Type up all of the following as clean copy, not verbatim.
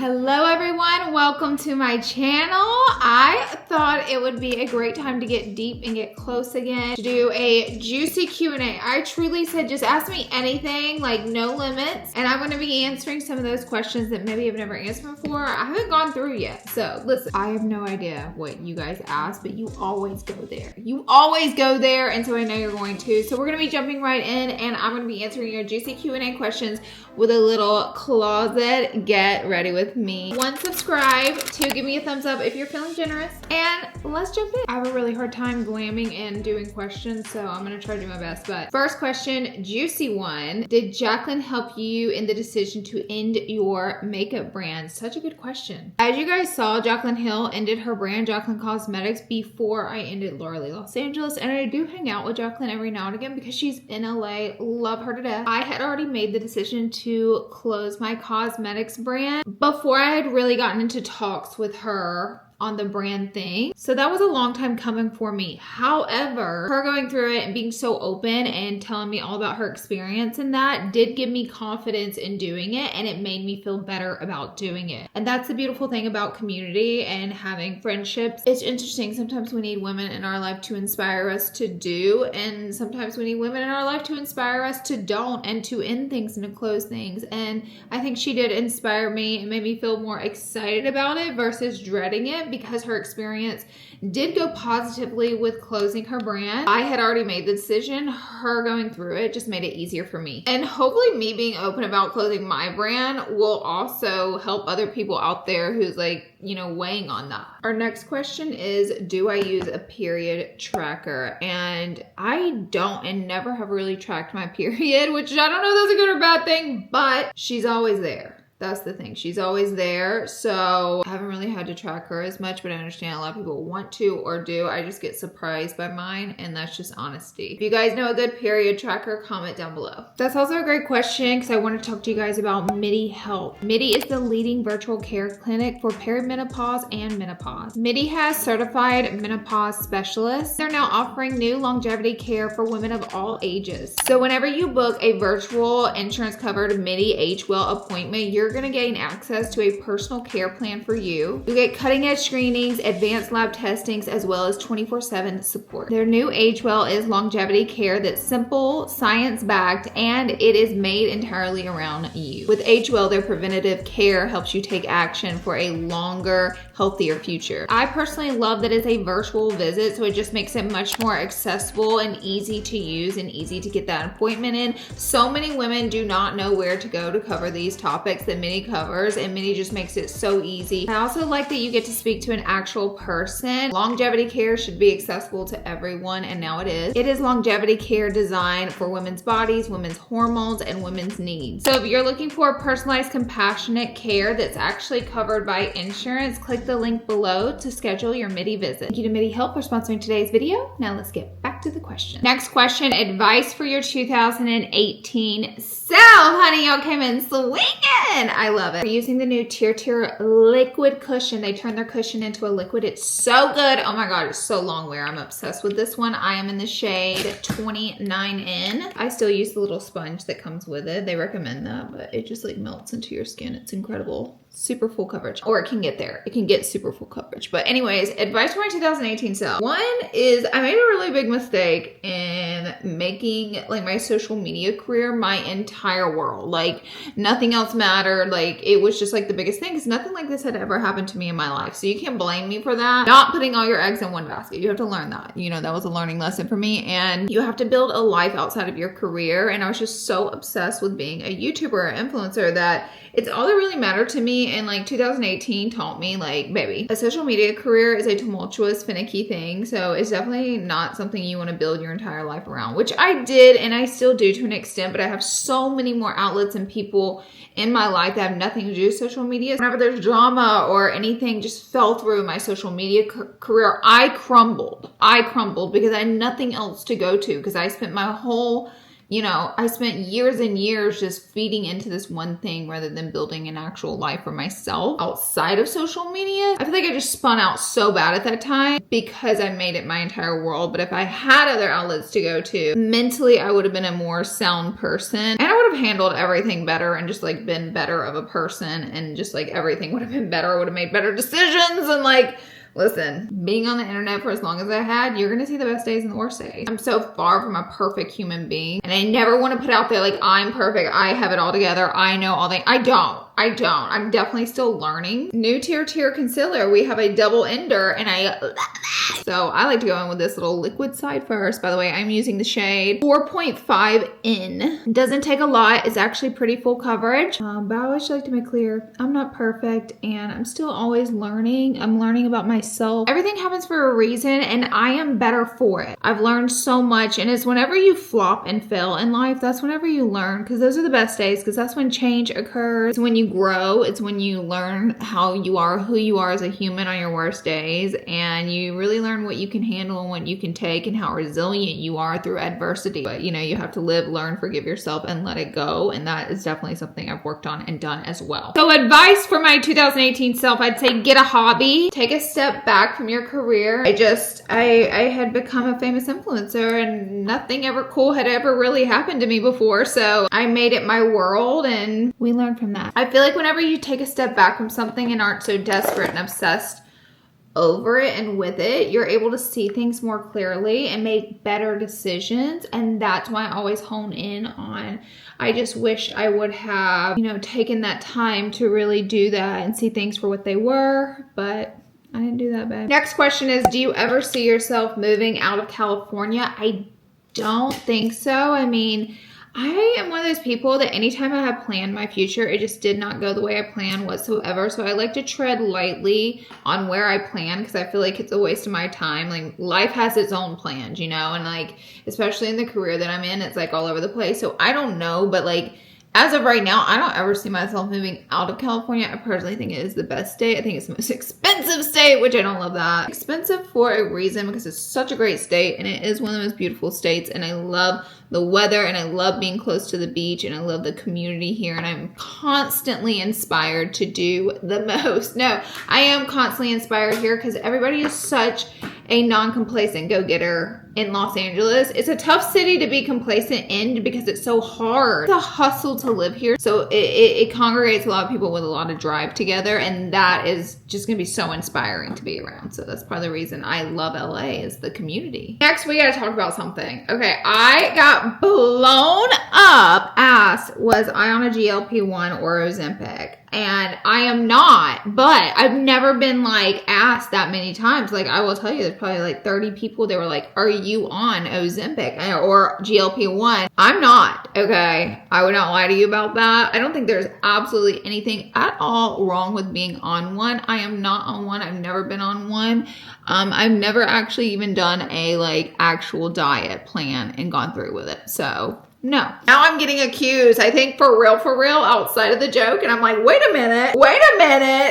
Hello everyone, welcome to my channel. I thought it would be a great time to get deep and get close again, to do a juicy Q&A. I truly said just ask me anything, like no limits, and I'm going to be answering some of those questions that maybe I've never answered before. I haven't gone through yet, so listen, I have no idea what you guys ask, but you always go there. You always go there, and so I know you're going to. So we're going to be jumping right in, and I'm going to be answering your juicy Q&A questions with a little closet get ready with me. 1, subscribe. 2, give me a thumbs up if you're feeling generous. And let's jump in. I have a really hard time glamming and doing questions, so I'm gonna try to do my best. But first question, juicy one. Did Jaclyn help you in the decision to end your makeup brand? Such a good question. As you guys saw, Jaclyn Hill ended her brand, Jaclyn Cosmetics, before I ended Larlarlee Los Angeles. And I do hang out with Jaclyn every now and again because she's in LA. Love her to death. I had already made the decision to close my cosmetics brand before I had really gotten into talks with her on the brand thing. So that was a long time coming for me. However, her going through it and being so open and telling me all about her experience in that did give me confidence in doing it, and it made me feel better about doing it. And that's the beautiful thing about community and having friendships. It's interesting. Sometimes we need women in our life to inspire us to do, and sometimes we need women in our life to inspire us to don't, and to end things and to close things. And I think she did inspire me and made me feel more excited about it versus dreading it, because her experience did go positively with closing her brand. I had already made the decision. Her going through it just made it easier for me. And hopefully me being open about closing my brand will also help other people out there who's like, you know, weighing on that. Our next question is, do I use a period tracker? And I don't and never have really tracked my period, which I don't know if that's a good or bad thing, but she's always there. That's the thing. She's always there. So I haven't really had to track her as much, but I understand a lot of people want to or do. I just get surprised by mine, and that's just honesty. If you guys know a good period tracker, comment down below. That's also a great question because I want to talk to you guys about MIDI Health. MIDI is the leading virtual care clinic for perimenopause and menopause. MIDI has certified menopause specialists. They're now offering new longevity care for women of all ages. So whenever you book a virtual insurance covered MIDI H-Well appointment, you're going to gain access to a personal care plan for you. You get cutting edge screenings, advanced lab testings, as well as 24/7 support. Their new Age-Well is longevity care that's simple, science-backed, and it is made entirely around you. With Age-Well, their preventative care helps you take action for a longer, healthier future. I personally love that it's a virtual visit, so it just makes it much more accessible and easy to use and easy to get that appointment in. So many women do not know where to go to cover these topics that MIDI covers, and MIDI just makes it so easy. I also like that you get to speak to an actual person. Longevity care should be accessible to everyone, and now it is. It is longevity care designed for women's bodies, women's hormones, and women's needs. So if you're looking for personalized, compassionate care that's actually covered by insurance, click the link below to schedule your MIDI visit. Thank you to MIDI Health for sponsoring today's video. Now let's get back to the question. Next question, advice for your 2018 self. Honey, y'all came in swinging. I love it. We're using the new Tear liquid cushion. They turn their cushion into a liquid. It's so good. Oh my God, it's so long wear. I'm obsessed with this one. I am in the shade 29N. I still use the little sponge that comes with it. They recommend that, but it just like melts into your skin. It's incredible. Super full coverage, or it can get there. It can get super full coverage. But anyways, advice for my 2018 self. One is I made a really big mistake in making like my social media career my entire world. Like nothing else mattered. Like it was just like the biggest thing because nothing like this had ever happened to me in my life. So you can't blame me for that. Not putting all your eggs in one basket. You have to learn that. You know, that was a learning lesson for me. And you have to build a life outside of your career. And I was just so obsessed with being a YouTuber or influencer that it's all that really mattered to me. And like 2018 taught me like, baby, a social media career is a tumultuous, finicky thing. So it's definitely not something you want to build your entire life around, which I did and I still do to an extent, but I have so many more outlets and people in my life that have nothing to do with social media. Whenever there's drama or anything just fell through my social media career, I crumbled because I had nothing else to go to because I spent my whole you know, I spent years and years just feeding into this one thing rather than building an actual life for myself outside of social media. I feel like I just spun out so bad at that time because I made it my entire world. But if I had other outlets to go to, mentally, I would have been a more sound person, and I would have handled everything better and just like been better of a person, and just like everything would have been better. I would have made better decisions, and like, listen, being on the internet for as long as I had, you're going to see the best days and the worst days. I'm so far from a perfect human being. And I never want to put out there like, I'm perfect. I have it all together. I know all things. I don't. I'm definitely still learning. New tier concealer. We have a double ender, and I love it. So I like to go in with this little liquid side first. By the way, I'm using the shade 4.5 in. It doesn't take a lot. It's actually pretty full coverage. But I always like to make clear, I'm not perfect, and I'm still always learning. I'm learning about myself. Everything happens for a reason, and I am better for it. I've learned so much, and it's whenever you flop and fail in life, that's whenever you learn, because those are the best days, because that's when change occurs. It's when you grow. It's when you learn how you are, who you are as a human on your worst days, and you really learn what you can handle and what you can take and how resilient you are through adversity. But you know, you have to live, learn, forgive yourself, and let it go, and that is definitely something I've worked on and done as well. So advice for my 2018 self, I'd say get a hobby, take a step back from your career. I had become a famous influencer, and nothing ever cool had ever really happened to me before, so I made it my world, and we learned from that. I feel like whenever you take a step back from something and aren't so desperate and obsessed over it and with it, you're able to see things more clearly and make better decisions. And that's why I always hone in on, I just wish I would have, you know, taken that time to really do that and see things for what they were, but I didn't do that, babe. Next question is, do you ever see yourself moving out of California? I don't think so. I mean, I am one of those people that anytime I have planned my future, it just did not go the way I planned whatsoever. So I like to tread lightly on where I plan, because I feel like it's a waste of my time. Like, life has its own plans, you know, and like, especially in the career that I'm in, it's like all over the place. So I don't know, but like, as of right now, I don't ever see myself moving out of California. I personally think it is the best state. I think it's the most expensive state, which I don't love that. Expensive for a reason, because it's such a great state, and it is one of the most beautiful states, and I love the weather, and I love being close to the beach, and I love the community here, and I'm constantly inspired to do the most. No, I am constantly inspired here because everybody is such a non-complacent go-getter in Los Angeles. It's a tough city to be complacent in because it's so hard to hustle to live here. So it congregates a lot of people with a lot of drive together, and that is just gonna be so inspiring to be around. So that's part of the reason I love LA, is the community. Next, we gotta talk about something. Okay, I got blown up ass. Was I on a GLP-1 or Ozempic? And I am not, but I've never been like asked that many times. Like, I will tell you, there's probably like 30 people that were like, are you on Ozempic or GLP-1? I'm not, okay? I would not lie to you about that. I don't think there's absolutely anything at all wrong with being on one. I am not on one. I've never been on one. I've never actually even done a like actual diet plan and gone through with it. So no. Now I'm getting accused, I think for real, outside of the joke. And I'm like, wait a minute.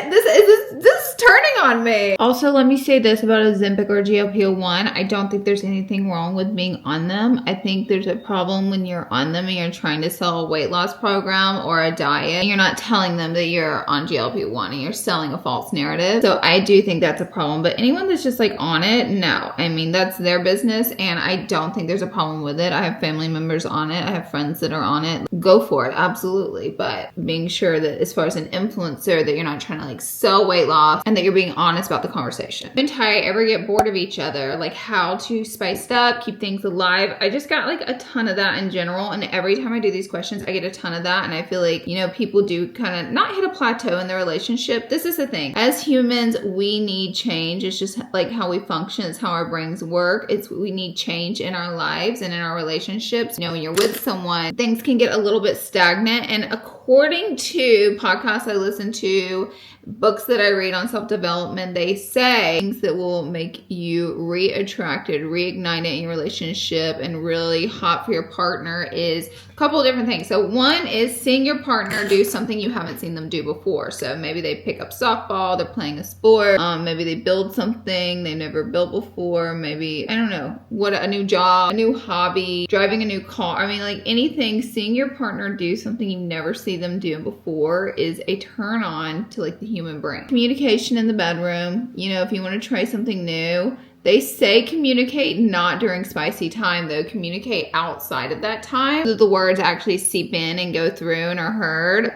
This is turning on me. Also, let me say this about Ozempic or GLP-1. I don't think there's anything wrong with being on them. I think there's a problem when you're on them and you're trying to sell a weight loss program or a diet, and you're not telling them that you're on GLP-1 and you're selling a false narrative. So I do think that's a problem. But anyone that's just like on it, no. I mean, that's their business, and I don't think there's a problem with it. I have family members on it. I have friends that are on it. Go for it, absolutely. But being sure that as far as an influencer, that you're not trying to like sell weight loss, and that you're being honest about the conversation. Did I ever get bored of each other? Like, how to spice it up, keep things alive. I just got like a ton of that in general, and every time I do these questions, I get a ton of that. And I feel like, you know, people do kind of not hit a plateau in their relationship. This is the thing. As humans, we need change. It's just like how we function. It's how our brains work. We need change in our lives and in our relationships. You know, when you're with someone, things can get a little bit stagnant, and of according to podcasts I listen to, books that I read on self-development, they say things that will make you re-attracted, reignite it in your relationship, and really hot for your partner is a couple of different things. So one is seeing your partner do something you haven't seen them do before. So maybe they pick up softball, they're playing a sport, maybe they build something they never built before, maybe, I don't know, what, a new job, a new hobby, driving a new car. I mean, like anything, seeing your partner do something you never see them do before is a turn on to like the human brain. Communication in the bedroom, you know, if you want to try something new, they say communicate not during spicy time though, communicate outside of that time so the words actually seep in and go through and are heard.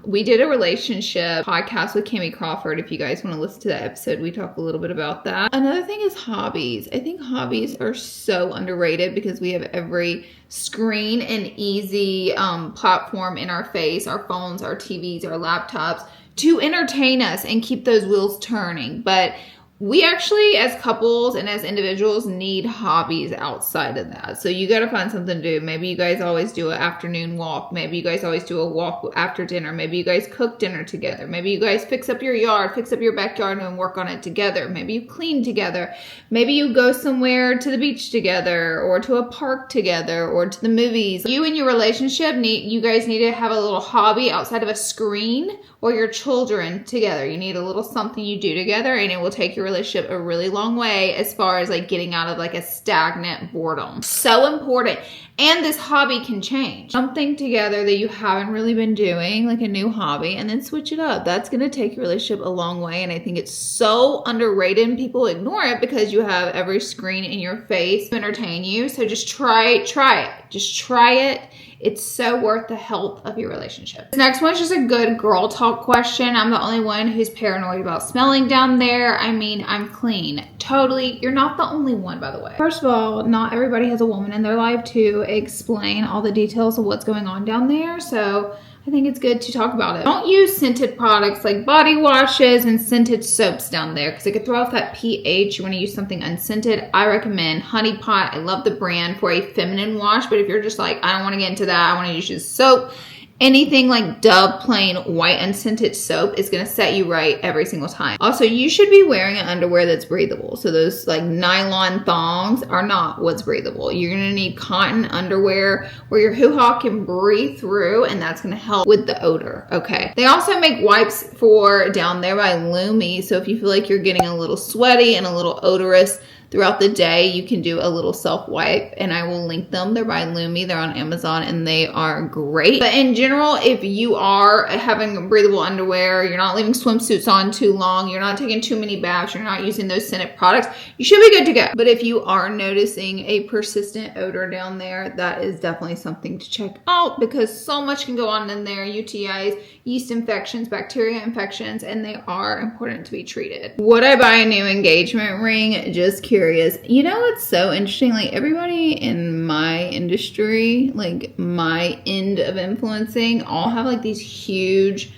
We did a relationship podcast with Kimmy Crawford. If you guys want to listen to that episode, we talk a little bit about that. Another thing is hobbies. I think hobbies are so underrated because we have every screen and easy platform in our face, our phones, our TVs, our laptops, to entertain us and keep those wheels turning. But we actually, as couples and as individuals, need hobbies outside of that. So you got to find something to do. Maybe you guys always do an afternoon walk. Maybe you guys always do a walk after dinner. Maybe you guys cook dinner together. Maybe you guys fix up your yard, fix up your backyard and work on it together. Maybe you clean together. Maybe you go somewhere to the beach together or to a park together or to the movies. You and your relationship you guys need to have a little hobby outside of a screen or your children together. You need a little something you do together, and it will take your relationship a really long way as far as like getting out of like a stagnant boredom. So important. And this hobby can change. Something together that you haven't really been doing, like a new hobby, and then switch it up. That's going to take your relationship a long way. And I think it's so underrated and people ignore it because you have every screen in your face to entertain you. So just try it. Just try it. It's so worth the health of your relationship. This next one's just a good girl talk question. I'm the only one who's paranoid about smelling down there. I mean, I'm clean. Totally. You're not the only one, by the way. First of all, not everybody has a woman in their life to explain all the details of what's going on down there. So I think it's good to talk about it. Don't use scented products like body washes and scented soaps down there because it could throw off that pH. You want to use something unscented. I recommend Honey Pot. I love the brand for a feminine wash, but if you're just like, I don't want to get into that, I want to use soap, anything like Dove plain white unscented soap is going to set you right every single time. Also, you should be wearing an underwear that's breathable. So those like nylon thongs are not what's breathable. You're going to need cotton underwear where your hoo-ha can breathe through, and that's going to help with the odor. Okay. They also make wipes for down there by Lumi. So if you feel like you're getting a little sweaty and a little odorous throughout the day, you can do a little self-wipe, and I will link them. They're by Lumi. They're on Amazon, and they are great. But in general, if you are having breathable underwear, you're not leaving swimsuits on too long, you're not taking too many baths, you're not using those scented products, you should be good to go. But if you are noticing a persistent odor down there, that is definitely something to check out because so much can go on in there. UTIs, yeast infections, bacteria infections, and they are important to be treated. Would I buy a new engagement ring? Just curious. You know, it's so interesting. Like everybody in my industry, like my end of influencing, all have like these huge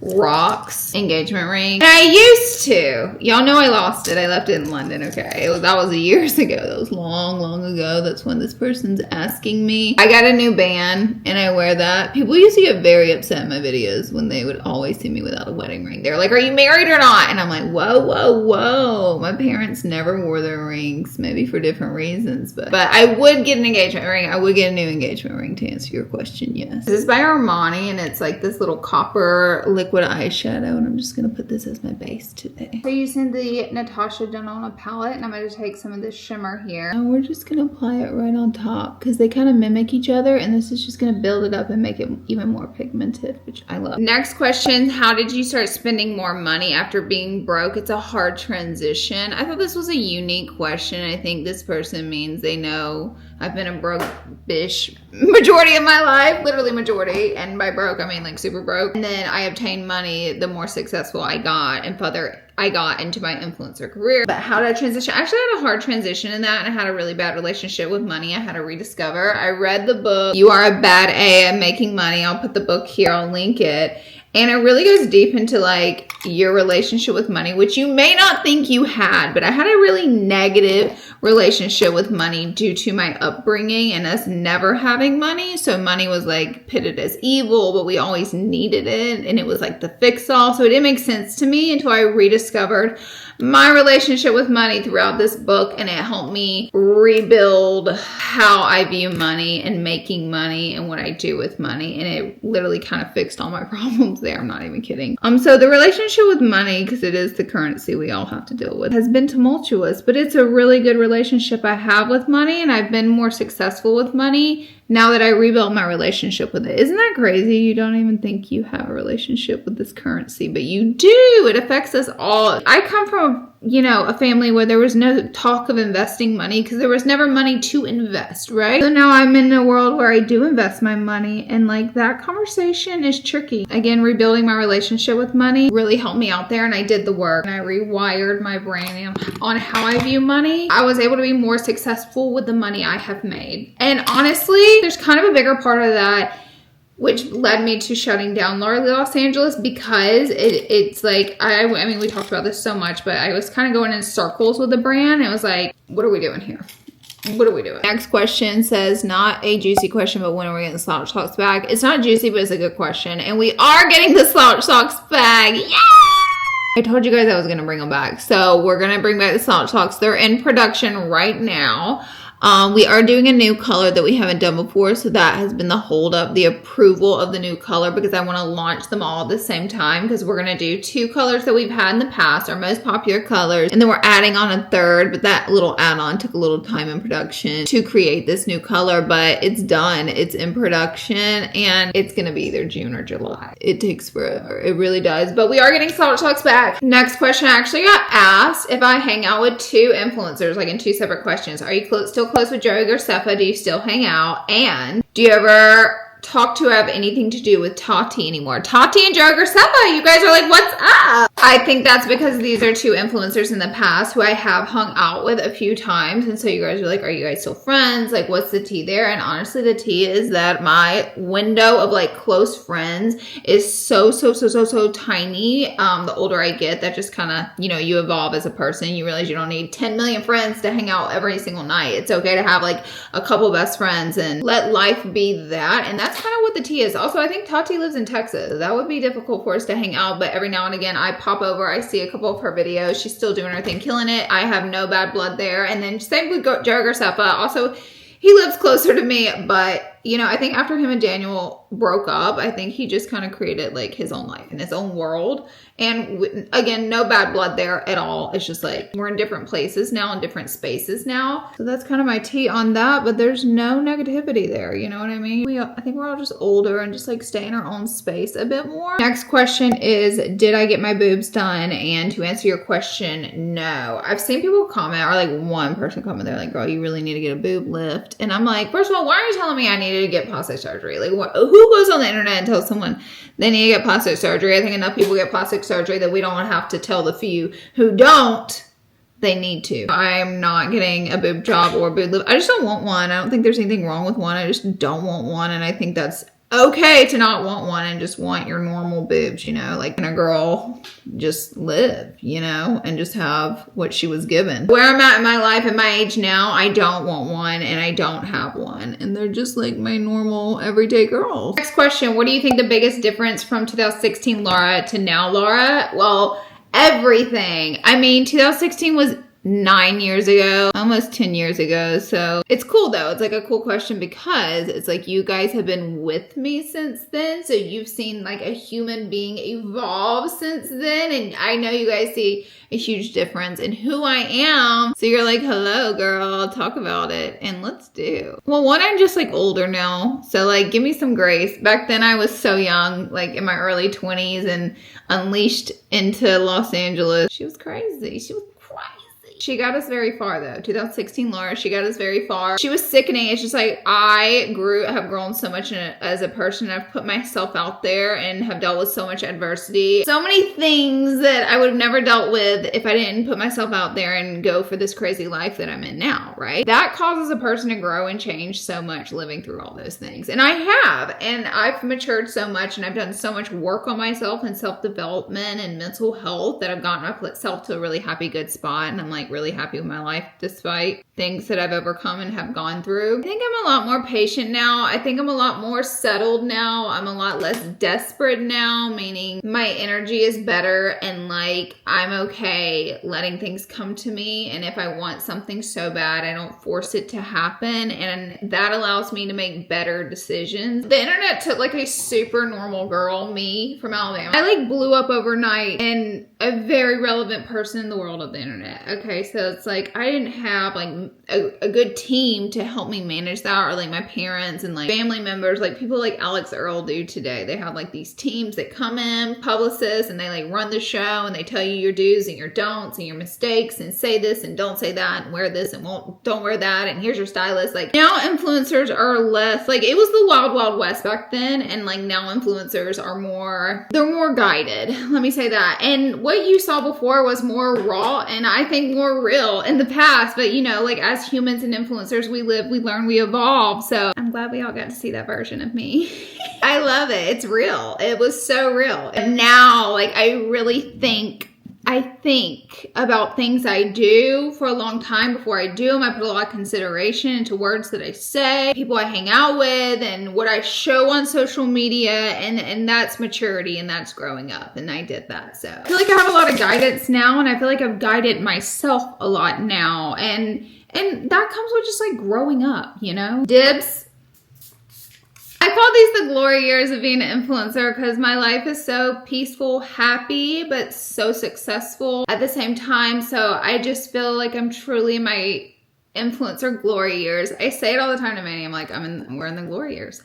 rocks engagement ring. And I used to. Y'all know I lost it. I left it in London, okay? That was years ago. That was long ago. That's when this person's asking me. I got a new band and I wear that. People used to get very upset in my videos when they would always see me without a wedding ring. They're like, are you married or not? And I'm like, whoa. My parents never wore their rings, maybe for different reasons. But I would get an engagement ring. I would get a new engagement ring to answer your question, yes. This is by Armani and it's like this little copper liquid eyeshadow, and I'm just going to put this as my base today. We're using the Natasha Denona palette, and I'm going to take some of this shimmer here. And we're just going to apply it right on top because they kind of mimic each other, and this is just going to build it up and make it even more pigmented, which I love. Next question, how did you start spending more money after being broke? It's a hard transition. I thought this was a unique question. I think this person means they know I've been a broke-ish majority of my life, literally majority, and by broke I mean like super broke. And then I obtained money the more successful I got and further I got into my influencer career. But how did I transition? I actually had a hard transition in that, and I had a really bad relationship with money I had to rediscover. I read the book, You Are a Bad A at Making Money. I'll put the book here, I'll link it. And it really goes deep into like your relationship with money, which you may not think you had, but I had a really negative relationship with money due to my upbringing and us never having money. So money was like pitted as evil, but we always needed it. And it was like the fix all. So it didn't make sense to me until I rediscovered my relationship with money throughout this book, and it helped me rebuild how I view money and making money and what I do with money, and it literally kind of fixed all my problems there. I'm not even kidding. So the relationship with money, because it is the currency we all have to deal with, has been tumultuous, but it's a really good relationship I have with money, and I've been more successful with money now that I rebuilt my relationship with it. Isn't that crazy? You don't even think you have a relationship with this currency, but you do. It affects us all. I come from, a family where there was no talk of investing money because there was never money to invest, right? So now I'm in a world where I do invest my money, and like that conversation is tricky. Again, rebuilding my relationship with money really helped me out there, and I did the work and I rewired my brain on how I view money. I was able to be more successful with the money I have made. And honestly, there's kind of a bigger part of that which led me to shutting down Larlarlee Los Angeles, because it's like, I mean, we talked about this so much, but I was kind of going in circles with the brand. It was like, what are we doing here? What are we doing? Next question says, not a juicy question, but when are we getting the Slouch Socks bag? It's not juicy, but it's a good question. And we are getting the Slouch Socks bag. Yeah! I told you guys I was going to bring them back. So we're going to bring back the Slouch Socks. They're in production right now. We are doing a new color that we haven't done before, so that has been the hold up, the approval of the new color, because I want to launch them all at the same time, because we're going to do 2 colors that we've had in the past, our most popular colors, and then we're adding on a 3rd, but that little add-on took a little time in production to create this new color, but it's done. It's in production, and it's going to be either June or July. It takes forever. It really does, but we are getting Slouch Socks back. Next question, I actually got asked if I hang out with 2 influencers, like in 2 separate questions. Are you still close with Joey Garcefa? Do you still hang out? And do you ever talk to or have anything to do with Tati anymore? Tati and Joey Garcefa, you guys are like, what's up? I think that's because these are 2 influencers in the past who I have hung out with a few times. And so you guys are like, are you guys still friends? Like, what's the tea there? And honestly, the tea is that my window of like close friends is so tiny. The older I get, that just kind of, you evolve as a person. You realize you don't need 10 million friends to hang out every single night. It's okay to have like a couple best friends and let life be that. And that's kind of what the tea is. Also, I think Tati lives in Texas. That would be difficult for us to hang out, but every now and again, I pop over, I see a couple of her videos. She's still doing her thing, killing it. I have no bad blood there. And then same with Joey Garcefa. Also, he lives closer to me, but I think after him and Daniel broke up, I think he just kind of created like his own life and his own world. And again, no bad blood there at all. It's just like we're in different places now, in different spaces now. So that's kind of my tea on that, but there's no negativity there. You know what I mean? I think we're all just older and just like stay in our own space a bit more. Next question is, did I get my boobs done? And to answer your question, no. I've seen people comment, or like one person comment, they're like, girl, you really need to get a boob lift. And I'm like, first of all, why are you telling me I needed to get plastic surgery? Like, who goes on the internet and tells someone they need to get plastic surgery? I think enough people get plastic surgery that we don't have to tell the few who don't they need to. I'm not getting a boob job or boob lift. I just don't want one. I don't think there's anything wrong with one. I just don't want one, and I think that's okay to not want one and just want your normal boobs, like can a girl just live, and just have what she was given. Where I'm at in my life, at my age now, I don't want one and I don't have one, and they're just like my normal everyday girls. Next question, what do you think the biggest difference from 2016 Laura to now Laura? Well, everything. I mean, 2016 was 9 years ago, almost 10 years ago. So it's cool though. It's like a cool question because it's like you guys have been with me since then. So you've seen like a human being evolve since then. And I know you guys see a huge difference in who I am. So you're like, hello girl, talk about it. And let's do. Well, one, I'm just like older now. So like, give me some grace. Back then I was so young, like in my early 20s and unleashed into Los Angeles. She was crazy. She was crazy. She got us very far though. 2016 Laura, she got us very far. She was sickening. It's just like I have grown so much as a person. I've put myself out there and have dealt with so much adversity. So many things that I would have never dealt with if I didn't put myself out there and go for this crazy life that I'm in now, right? That causes a person to grow and change so much living through all those things. And I have, and I've matured so much, and I've done so much work on myself and self-development and mental health that I've gotten myself to a really happy, good spot. And I'm like really happy with my life despite things that I've overcome and have gone through. I think I'm a lot more patient now. I think I'm a lot more settled now. I'm a lot less desperate now, meaning my energy is better and like I'm okay letting things come to me. And if I want something so bad, I don't force it to happen. And that allows me to make better decisions. The internet took like a super normal girl, me from Alabama. I like blew up overnight and a very relevant person in the world of the internet. Okay, so it's like I didn't have like a good team to help me manage that, or like my parents and like family members, like people like Alex Earl do today. They have like these teams that come in, publicists, and they like run the show and they tell you your do's and your don'ts and your mistakes and say this and don't say that and wear this and don't wear that and here's your stylist. Like now influencers are less, like it was the wild, wild west back then, and like now influencers are more, they're more guided. Let me say that. And what you saw before was more raw and I think more real in the past, but you know, like as humans and influencers, we live, we learn, we evolve. So I'm glad we all got to see that version of me. I love it. It's real. It was so real. And now, like, I really think about things I do for a long time before I do them. I put a lot of consideration into words that I say, people I hang out with, and what I show on social media, and that's maturity and that's growing up, and I did that. So I feel like I have a lot of guidance now, and I feel like I've guided myself a lot now, and that comes with just like growing up, you know? Dibs. I call these the glory years of being an influencer because my life is so peaceful, happy, but so successful at the same time. So I just feel like I'm truly in my influencer glory years. I say it all the time to Manny. I'm like, we're in the glory years.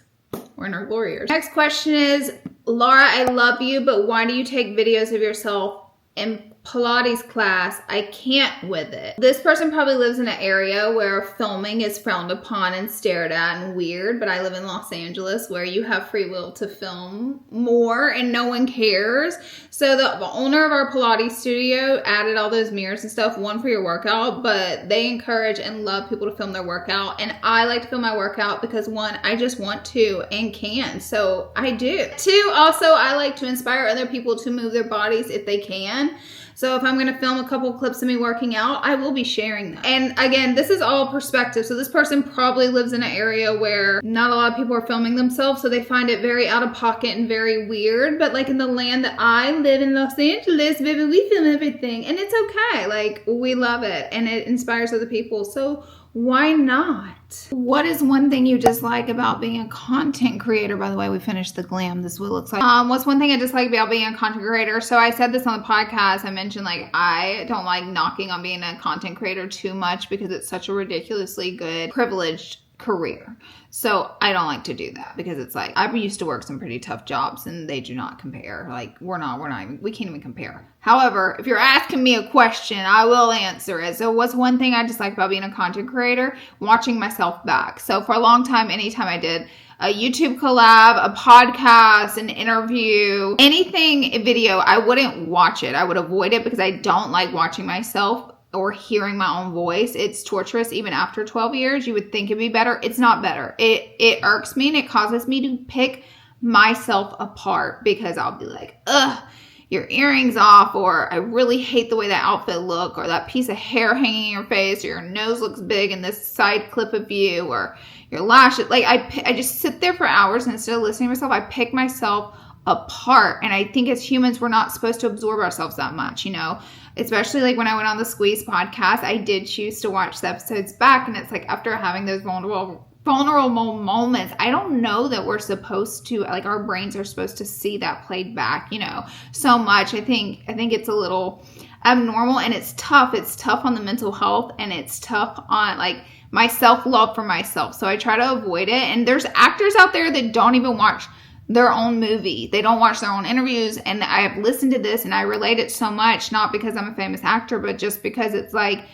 We're in our glory years. Next question is, Laura, I love you, but why do you take videos of yourself in Pilates class? I can't with it. This person probably lives in an area where filming is frowned upon and stared at and weird, but I live in Los Angeles where you have free will to film more and no one cares. So the owner of our Pilates studio added all those mirrors and stuff, one for your workout, but they encourage and love people to film their workout. And I like to film my workout because one, I just want to and can. So I do. Two, also I like to inspire other people to move their bodies if they can. So if I'm going to film a couple clips of me working out, I will be sharing them. And again, this is all perspective. So this person probably lives in an area where not a lot of people are filming themselves, so they find it very out of pocket and very weird. But like in the land that I live in, Los Angeles, baby, we film everything. And it's okay. Like, we love it. And it inspires other people. So why not? What is one thing you dislike about being a content creator? By the way, we finished the glam. This is what it looks like. What's one thing I dislike about being a content creator? So I said this on the podcast. I mentioned like I don't like knocking on being a content creator too much because it's such a ridiculously good, privileged career. So I don't like to do that because it's like I've used to work some pretty tough jobs and they do not compare. Like we can't even compare. However, if you're asking me a question, I will answer it. So what's one thing I dislike about being a content creator? Watching myself back. So for a long time, anytime I did a YouTube collab, a podcast, an interview, anything video, I wouldn't watch it. I would avoid it because I don't like watching myself or hearing my own voice. It's torturous. Even after 12 years, you would think it'd be better. It's not better. It irks me and it causes me to pick myself apart because I'll be like, ugh, your earring's off, or I really hate the way that outfit look, or that piece of hair hanging in your face, or your nose looks big in this side clip of you, or your lashes. Like I just sit there for hours and instead of listening to myself, I pick myself apart. And I think as humans, we're not supposed to absorb ourselves that much, you know? Especially like when I went on the Squeeze podcast, I did choose to watch the episodes back. And it's like after having those vulnerable moments, I don't know that we're supposed to, like our brains are supposed to see that played back, you know, so much. I think it's a little abnormal and it's tough. It's tough on the mental health and it's tough on like my self-love for myself. So I try to avoid it. And there's actors out there that don't even watch their own movie. They don't watch their own interviews. And I have listened to this and I relate it so much, not because I'm a famous actor, but just because it's like,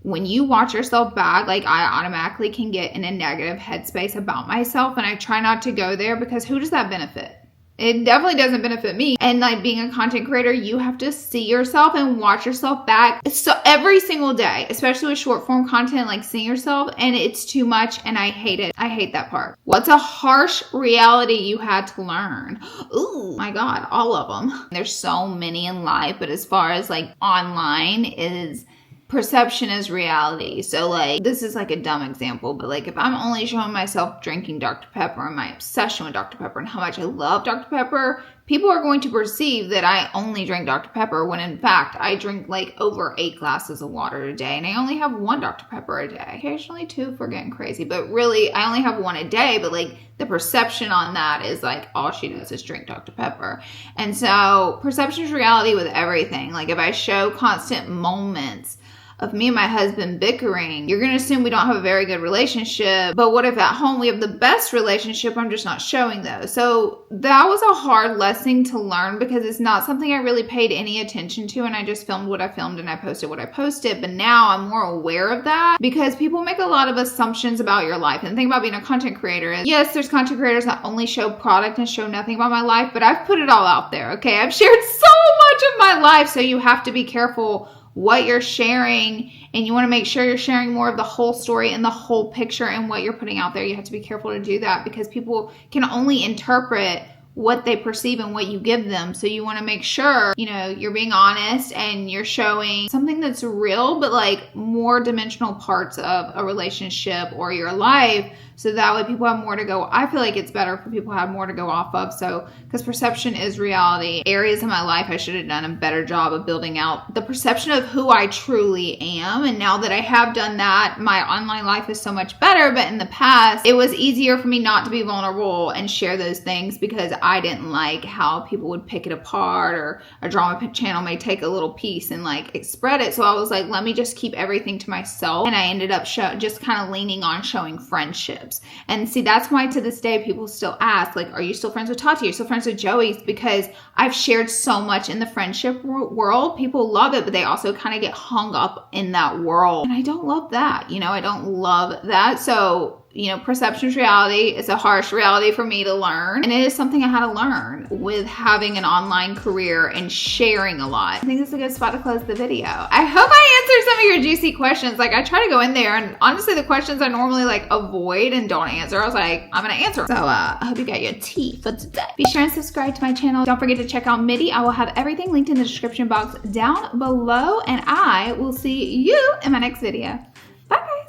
when you watch yourself back, like I automatically can get in a negative headspace about myself, and I try not to go there because who does that benefit? It definitely doesn't benefit me. And like being a content creator, you have to see yourself and watch yourself back. So every single day, especially with short form content, like seeing yourself, and it's too much and I hate it. I hate that part. What's a harsh reality you had to learn? Ooh, my God, all of them. There's so many in life, but as far as like online is perception is reality. So like, this is like a dumb example, but like if I'm only showing myself drinking Dr. Pepper and my obsession with Dr. Pepper and how much I love Dr. Pepper, people are going to perceive that I only drink Dr. Pepper when in fact I drink like over 8 glasses of water a day and I only have 1 Dr. Pepper a day. Occasionally 2 if we're getting crazy, but really I only have 1 a day, but like the perception on that is like all she does is drink Dr. Pepper. And so perception is reality with everything. Like if I show constant moments of me and my husband bickering, you're going to assume we don't have a very good relationship. But what if at home we have the best relationship? I'm just not showing those. So that was a hard lesson to learn because it's not something I really paid any attention to. And I just filmed what I filmed and I posted what I posted. But now I'm more aware of that because people make a lot of assumptions about your life. And the thing about being a content creator is, yes, there's content creators that only show product and show nothing about my life, but I've put it all out there. Okay. I've shared so much of my life. So you have to be careful what you're sharing, and you want to make sure you're sharing more of the whole story and the whole picture and what you're putting out there. You have to be careful to do that because people can only interpret what they perceive and what you give them. So you want to make sure, you know, you're being honest and you're showing something that's real, but like more dimensional parts of a relationship or your life. So that way people have more to go. I feel like it's better for people to have more to go off of. So, because perception is reality. Areas of my life I should have done a better job of building out the perception of who I truly am. And now that I have done that, my online life is so much better. But in the past, it was easier for me not to be vulnerable and share those things because I didn't like how people would pick it apart, or a drama channel may take a little piece and like spread it. So I was like, let me just keep everything to myself. And I ended up just kind of leaning on showing friendship. And see, that's why to this day people still ask, like, are you still friends with Tati? Are you still friends with Joey? Because I've shared so much in the friendship world. People love it, but they also kind of get hung up in that world. And I don't love that. You know, I don't love that. So, you know, perception is reality. It's a harsh reality for me to learn. And it is something I had to learn with having an online career and sharing a lot. I think this is a good spot to close the video. I hope I answered some of your juicy questions. Like I try to go in there and honestly the questions I normally like avoid and don't answer, I was like, I'm gonna answer. So I hope you got your tea for today. Be sure and subscribe to my channel. Don't forget to check out MIDI. I will have everything linked in the description box down below, and I will see you in my next video.